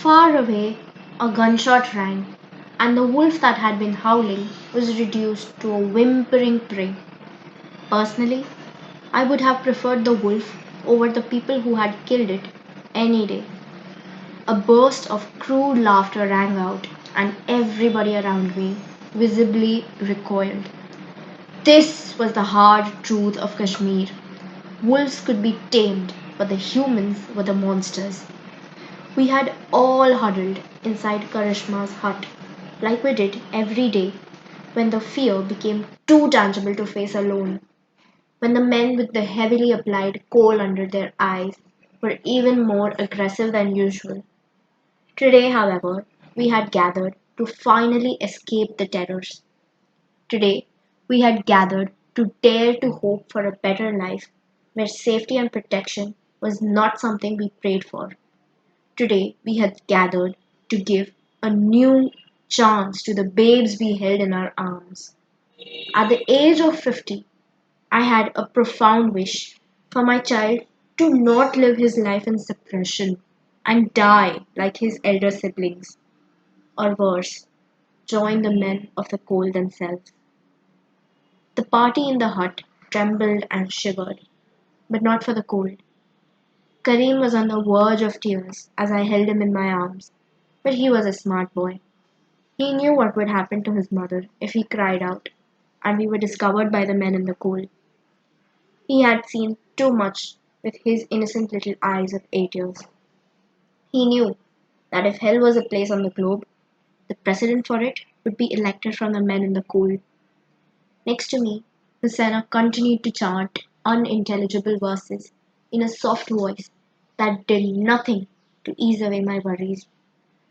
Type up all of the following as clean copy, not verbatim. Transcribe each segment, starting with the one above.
Far away, a gunshot rang, and the wolf that had been howling was reduced to a whimpering prey. Personally, I would have preferred the wolf over the people who had killed it any day. A burst of crude laughter rang out, and everybody around me visibly recoiled. This was the hard truth of Kashmir. Wolves could be tamed, but the humans were the monsters. We had all huddled inside Karishma's hut, like we did every day when the fear became too tangible to face alone, when the men with the heavily applied kohl under their eyes were even more aggressive than usual. Today, however, we had gathered to finally escape the terrors. Today, we had gathered to dare to hope for a better life where safety and protection was not something we prayed for. Today, we had gathered to give a new chance to the babes we held in our arms. At the age of 50, I had a profound wish for my child to not live his life in suppression and die like his elder siblings, or worse, join the men of the cold themselves. The party in the hut trembled and shivered, but not for the cold. Karim was on the verge of tears as I held him in my arms, but he was a smart boy. He knew what would happen to his mother if he cried out, and we were discovered by the men in the cold. He had seen too much with his innocent little eyes of 8 years. He knew that if hell was a place on the globe, the president for it would be elected from the men in the cold. Next to me, Hussaina continued to chant unintelligible verses in a soft voice that did nothing to ease away my worries,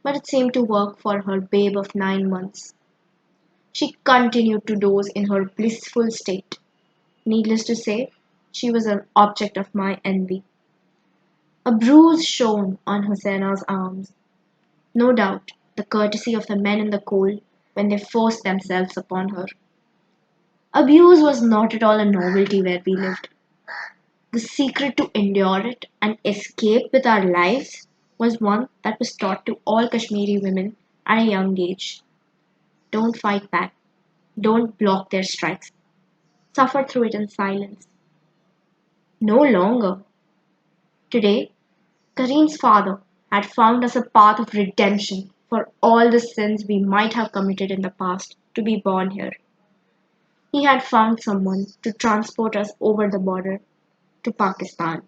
but it seemed to work for her babe of 9 months. She continued to doze in her blissful state. Needless to say, she was an object of my envy. A bruise shone on Hussaina's arms. No doubt the courtesy of the men in the cold when they forced themselves upon her. Abuse was not at all a novelty where we lived. The secret to endure it and escape with our lives was one that was taught to all Kashmiri women at a young age. Don't fight back. Don't block their strikes. Suffer through it in silence. No longer. Today, Kareem's father had found us a path of redemption for all the sins we might have committed in the past to be born here. He had found someone to transport us over the border to Pakistan.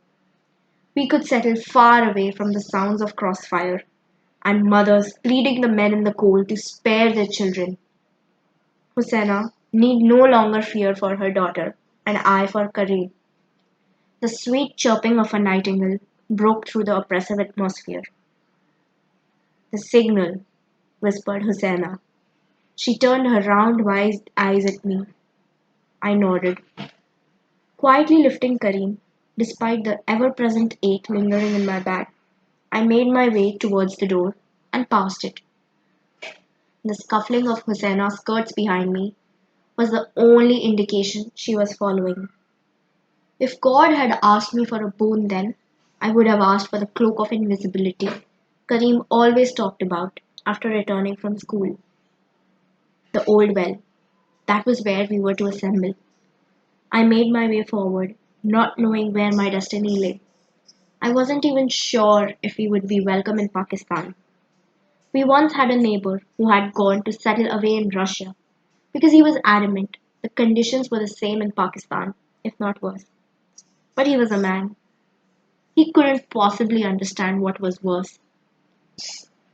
We could settle far away from the sounds of crossfire and mothers pleading the men in the cold to spare their children. Hussaina need no longer fear for her daughter, and I for Kareem. The sweet chirping of a nightingale broke through the oppressive atmosphere. The signal, whispered Hussaina. She turned her round wise eyes at me. I nodded, quietly lifting Kareem, despite the ever-present ache lingering in my back. I made my way towards the door and past it. The scuffling of Hussaina's skirts behind me was the only indication she was following. If God had asked me for a boon then, I would have asked for the cloak of invisibility Kareem always talked about after returning from school. The old well. That was where we were to assemble. I made my way forward, not knowing where my destiny lay. I wasn't even sure if we would be welcome in Pakistan. We once had a neighbor who had gone to settle away in Russia because he was adamant the conditions were the same in Pakistan, if not worse. But he was a man. He couldn't possibly understand what was worse.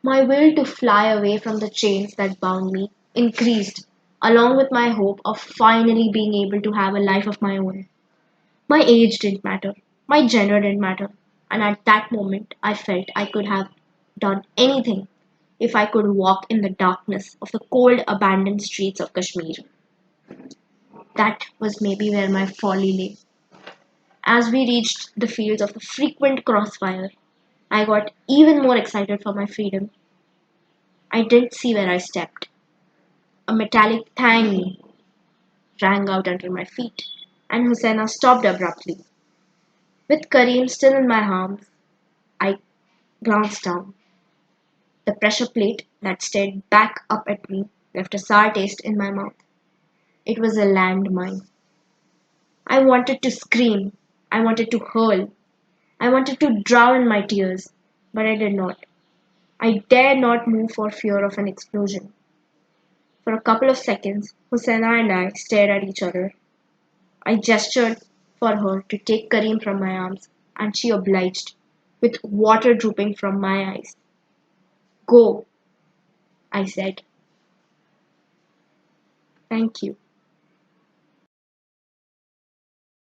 My will to fly away from the chains that bound me increased, along with my hope of finally being able to have a life of my own. My age didn't matter, my gender didn't matter, and at that moment I felt I could have done anything if I could walk in the darkness of the cold, abandoned streets of Kashmir. That was maybe where my folly lay. As we reached the fields of the frequent crossfire, I got even more excited for my freedom. I didn't see where I stepped. A metallic thang rang out under my feet, and Hussaina stopped abruptly. With Kareem still in my arms, I glanced down. The pressure plate that stared back up at me left a sour taste in my mouth. It was a landmine. I wanted to scream. I wanted to hurl. I wanted to drown my tears, but I did not. I dared not move for fear of an explosion. For a couple of seconds, Hussaina and I stared at each other. I gestured for her to take Kareem from my arms, and she obliged, with water drooping from my eyes. Go, I said. Thank you.